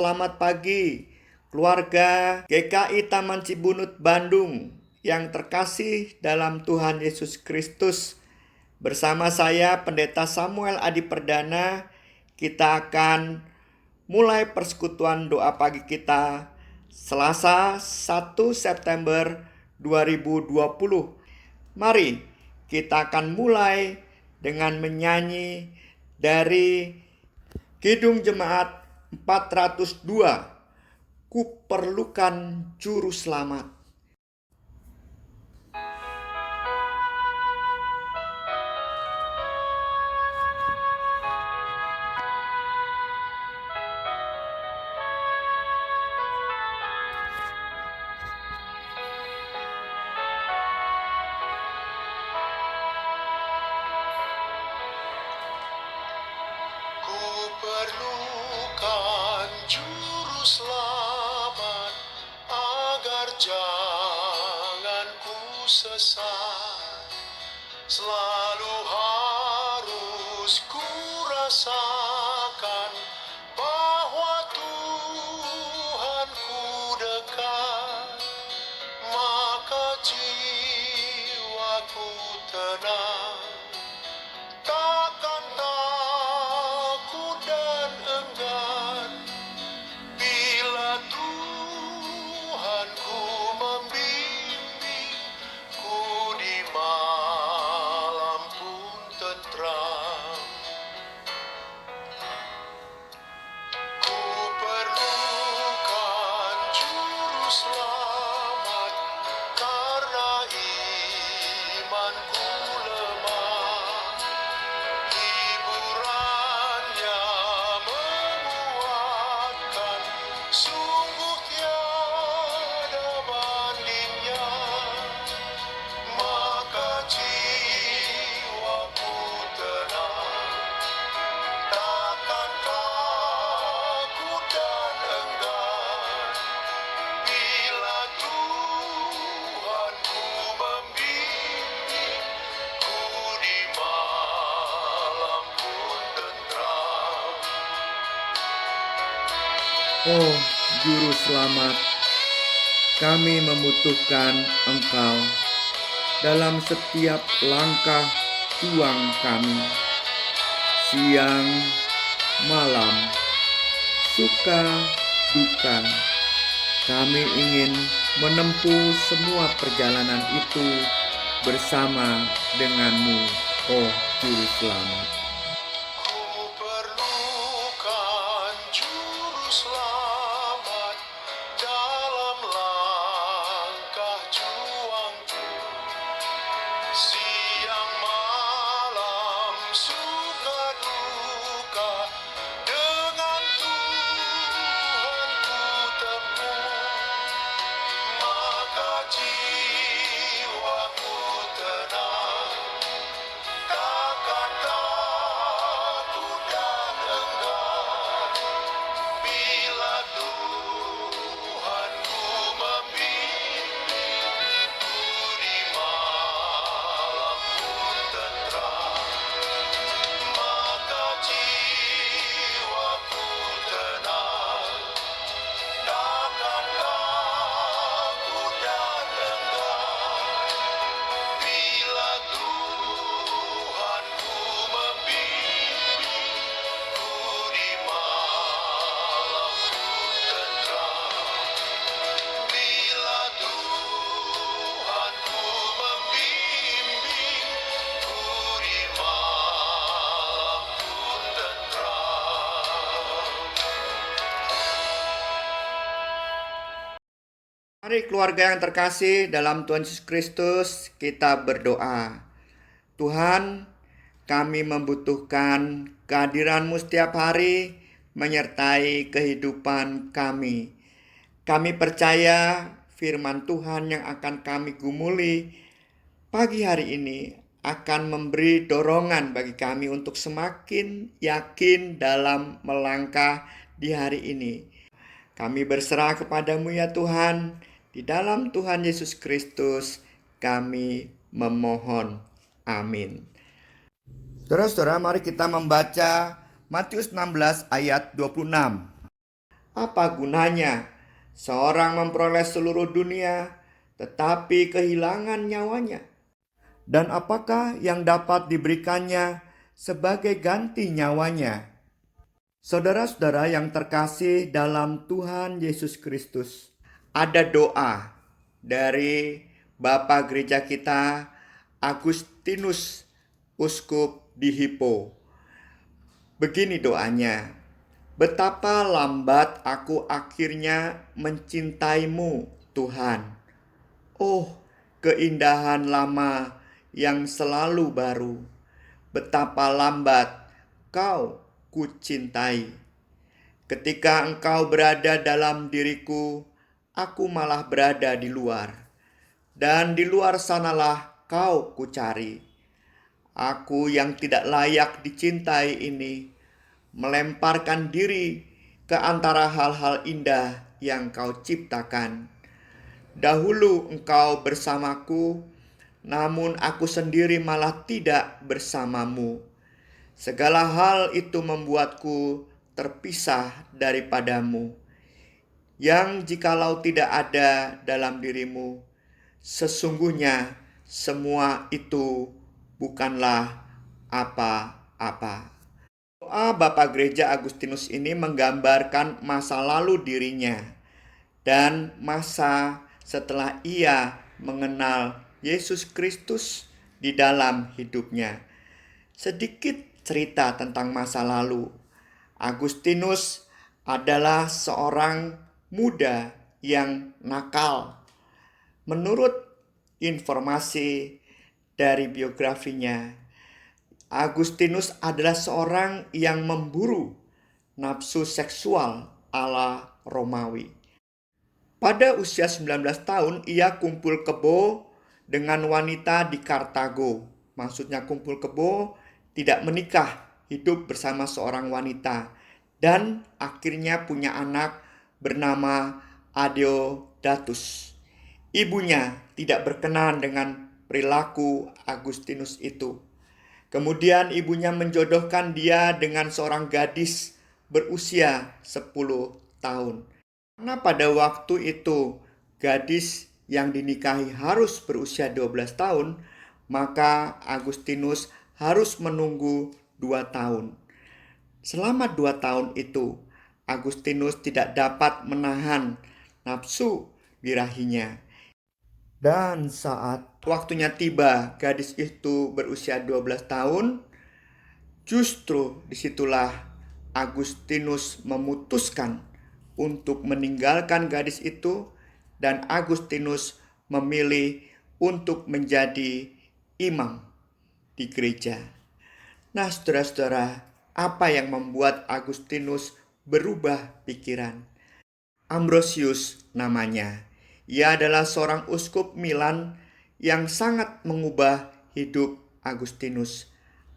Selamat pagi, keluarga GKI Taman Cibunut Bandung yang terkasih dalam Tuhan Yesus Kristus. Bersama saya, Pendeta Samuel Adi Perdana, kita akan mulai persekutuan doa pagi kita Selasa 1 September 2020. Mari kita akan mulai dengan menyanyi dari Kidung Jemaat 402, Kuperlukan Juru Selamat. Kuperlukan juru selamat agar jangan ku sesat. Selalu harus ku rasakan bahwa Tuhanku dekat, maka jiwaku tenang. Takkan takut dan enggan bila Tuhanku membimbingku di malam pun tentram. Ku perlukan juru selamat karena imanku lemah. Hiburannya menguatkan, sungguh tiada bandingnya. Maka jiwaku tenang, takkan takut dan enggan bila Tuhanku membimbingku di malam pun tentram. Oh, Juru Selamat, kami membutuhkan Engkau dalam setiap langkah juang kami. Siang, malam, suka, duka, kami ingin menempuh semua perjalanan itu bersama denganmu, oh Juru Selamat. Ku perlukan juru selamat dalam langkah juangku. Siang malam suka duka dengan Tuhanku tempuh, maka jiwaku tenang, takkan takut dan enggan bila Tuhanku membimbingku di malam pun tentram. Maka jiwaku tenang, takkan takut dan enggan bila Tuhanku membimbingku di malam pun tentram. Bila Tuhanku membimbingku di malam pun tentram. Mari keluarga yang terkasih dalam Tuhan Yesus Kristus, kita berdoa. Tuhan, kami membutuhkan kehadiran-Mu setiap hari menyertai kehidupan kami. Kami percaya firman Tuhan yang akan kami gumuli pagi hari ini akan memberi dorongan bagi kami untuk semakin yakin dalam melangkah di hari ini. Kami berserah kepadamu ya Tuhan. Di dalam Tuhan Yesus Kristus kami memohon. Amin. Saudara-saudara, mari kita membaca Matius 16 ayat 26. Apa gunanya seorang memperoleh seluruh dunia tetapi kehilangan nyawanya? Dan apakah yang dapat diberikannya sebagai ganti nyawanya? Saudara-saudara yang terkasih dalam Tuhan Yesus Kristus, ada doa dari Bapa Gereja kita Agustinus, Uskup di Hippo. Begini doanya: betapa lambat aku akhirnya mencintaimu, Tuhan. Oh, keindahan lama yang selalu baru. Betapa lambat kau kucintai. Ketika engkau berada dalam diriku, aku malah berada di luar. Dan di luar sanalah kau kucari. Aku yang tidak layak dicintai ini melemparkan diri ke antara hal-hal indah yang kau ciptakan. Dahulu engkau bersamaku, namun aku sendiri malah tidak bersamamu. Segala hal itu membuatku terpisah daripadamu, yang jikalau tidak ada dalam dirimu, sesungguhnya semua itu bukanlah apa-apa. Doa Bapak Gereja Agustinus ini menggambarkan masa lalu dirinya dan masa setelah ia mengenal Yesus Kristus di dalam hidupnya. Sedikit cerita tentang masa lalu. Agustinus adalah seorang muda yang nakal. Menurut informasi dari biografinya, Agustinus adalah seorang yang memburu nafsu seksual ala Romawi. Pada usia 19 tahun, ia kumpul kebo dengan wanita di Kartago. Maksudnya kumpul kebo, tidak menikah, hidup bersama seorang wanita. Dan akhirnya punya anak bernama Adeodatus. Ibunya tidak berkenan dengan perilaku Agustinus itu. Kemudian ibunya menjodohkan dia dengan seorang gadis berusia 10 tahun. Karena pada waktu itu gadis yang dinikahi harus berusia 12 tahun, maka Agustinus harus menunggu 2 tahun. Selama 2 tahun itu, Agustinus tidak dapat menahan nafsu birahinya. Dan saat waktunya tiba, gadis itu berusia 12 tahun, justru disitulah Agustinus memutuskan untuk meninggalkan gadis itu, dan Agustinus memilih untuk menjadi imam di gereja. Nah, saudara-saudara, apa yang membuat Agustinus berubah pikiran? Ambrosius namanya. Ia adalah seorang uskup Milan yang sangat mengubah hidup Agustinus.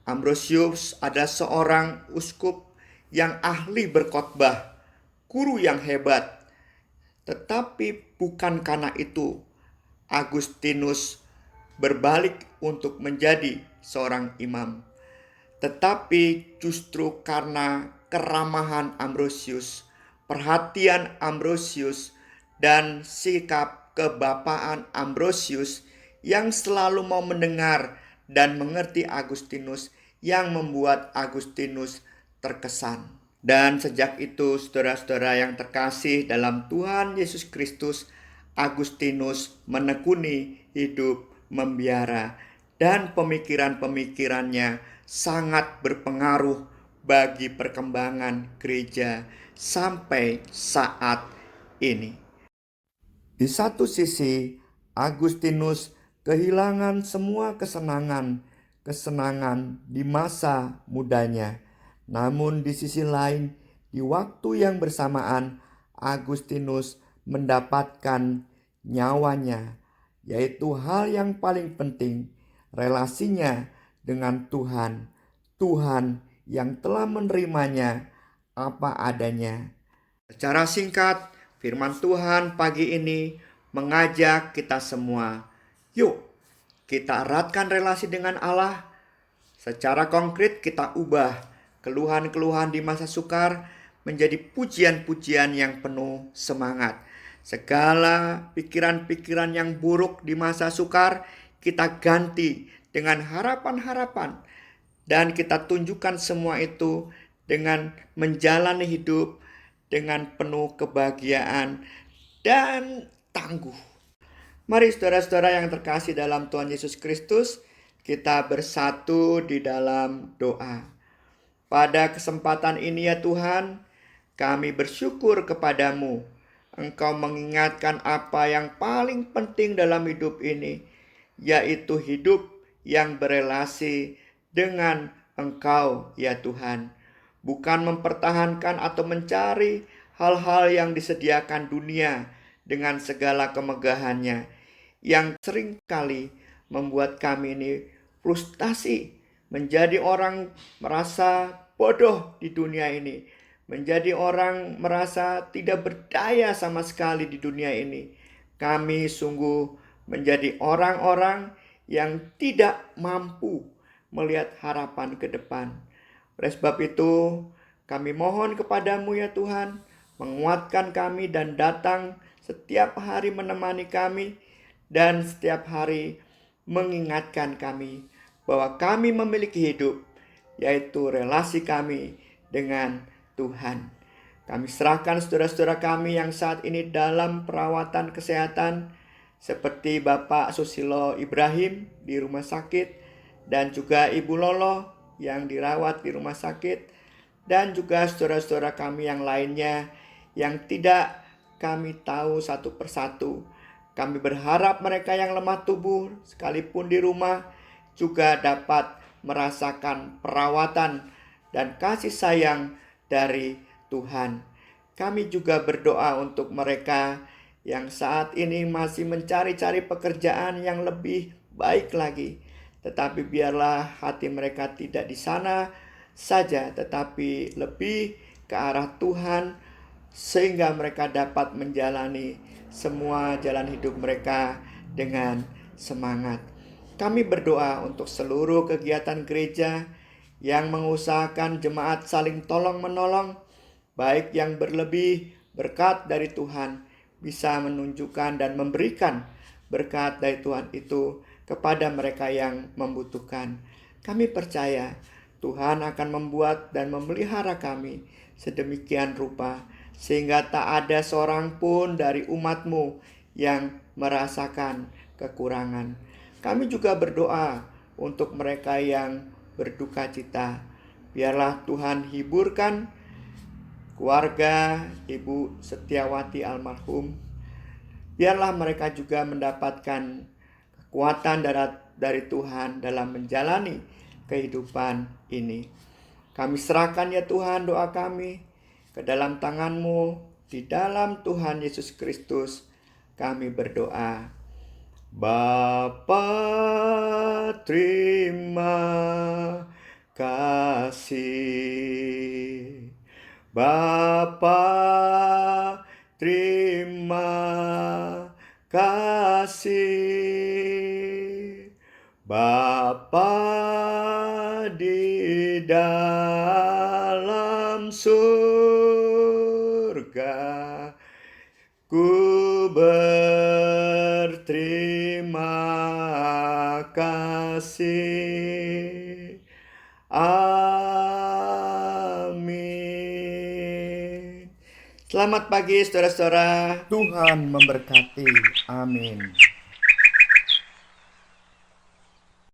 Ambrosius adalah seorang uskup yang ahli berkhotbah, guru yang hebat. Tetapi bukan karena itu Agustinus berbalik untuk menjadi seorang imam. Tetapi justru karena keramahan Ambrosius, perhatian Ambrosius, dan sikap kebapaan Ambrosius yang selalu mau mendengar dan mengerti Agustinus, yang membuat Agustinus terkesan. Dan sejak itu, saudara-saudara yang terkasih dalam Tuhan Yesus Kristus, Agustinus menekuni hidup membiara, dan pemikiran-pemikirannya sangat berpengaruh bagi perkembangan gereja sampai saat ini. Di satu sisi, Agustinus kehilangan semua kesenangan di masa mudanya. Namun di sisi lain, di waktu yang bersamaan, Agustinus mendapatkan nyawanya, yaitu hal yang paling penting, relasinya dengan Tuhan. Tuhan yang telah menerimanya apa adanya. Secara singkat, firman Tuhan pagi ini mengajak kita semua, yuk kita eratkan relasi dengan Allah. Secara konkret kita ubah keluhan-keluhan di masa sukar menjadi pujian-pujian yang penuh semangat. Segala pikiran-pikiran yang buruk di masa sukar kita ganti dengan harapan-harapan, dan kita tunjukkan semua itu dengan menjalani hidup dengan penuh kebahagiaan dan tangguh. Mari saudara-saudara yang terkasih dalam Tuhan Yesus Kristus, kita bersatu di dalam doa. Pada kesempatan ini ya Tuhan, kami bersyukur kepadamu. Engkau mengingatkan apa yang paling penting dalam hidup ini, yaitu hidup yang berelasi dengan Engkau ya Tuhan. Bukan mempertahankan atau mencari hal-hal yang disediakan dunia dengan segala kemegahannya, yang seringkali membuat kami ini frustasi, menjadi orang merasa bodoh di dunia ini, menjadi orang merasa tidak berdaya sama sekali di dunia ini. Kami sungguh menjadi orang-orang yang tidak mampu melihat harapan ke depan. Oleh sebab itu, kami mohon kepadamu ya Tuhan, menguatkan kami dan datang setiap hari menemani kami, dan setiap hari mengingatkan kami bahwa kami memiliki hidup, yaitu relasi kami dengan Tuhan. Kami serahkan saudara-saudara kami yang saat ini dalam perawatan kesehatan, seperti Bapak Susilo Ibrahim di rumah sakit, dan juga Ibu Lolo yang dirawat di rumah sakit, dan juga saudara-saudara kami yang lainnya yang tidak kami tahu satu persatu. Kami berharap mereka yang lemah tubuh sekalipun di rumah juga dapat merasakan perawatan dan kasih sayang dari Tuhan. Kami juga berdoa untuk mereka yang saat ini masih mencari-cari pekerjaan yang lebih baik lagi. Tetapi biarlah hati mereka tidak di sana saja, tetapi lebih ke arah Tuhan, sehingga mereka dapat menjalani semua jalan hidup mereka dengan semangat. Kami berdoa untuk seluruh kegiatan gereja yang mengusahakan jemaat saling tolong-menolong, baik yang berlebih berkat dari Tuhan, bisa menunjukkan dan memberikan berkat dari Tuhan itu kepada mereka yang membutuhkan. Kami percaya Tuhan akan membuat dan memelihara kami sedemikian rupa, sehingga tak ada seorang pun dari umat-Mu yang merasakan kekurangan. Kami juga berdoa untuk mereka yang berduka cita. Biarlah Tuhan hiburkan keluarga Ibu Setiawati almarhum. Biarlah mereka juga mendapatkan kekuatan dari Tuhan dalam menjalani kehidupan ini. Kami serahkan ya Tuhan doa kami ke dalam tangan-Mu. Di dalam Tuhan Yesus Kristus kami berdoa. Bapa, terima kasih. Bapa, terima kasih. Bapa di dalam surga, ku berterima kasih. Amin. Selamat pagi saudara-saudara. Tuhan memberkati. Amin.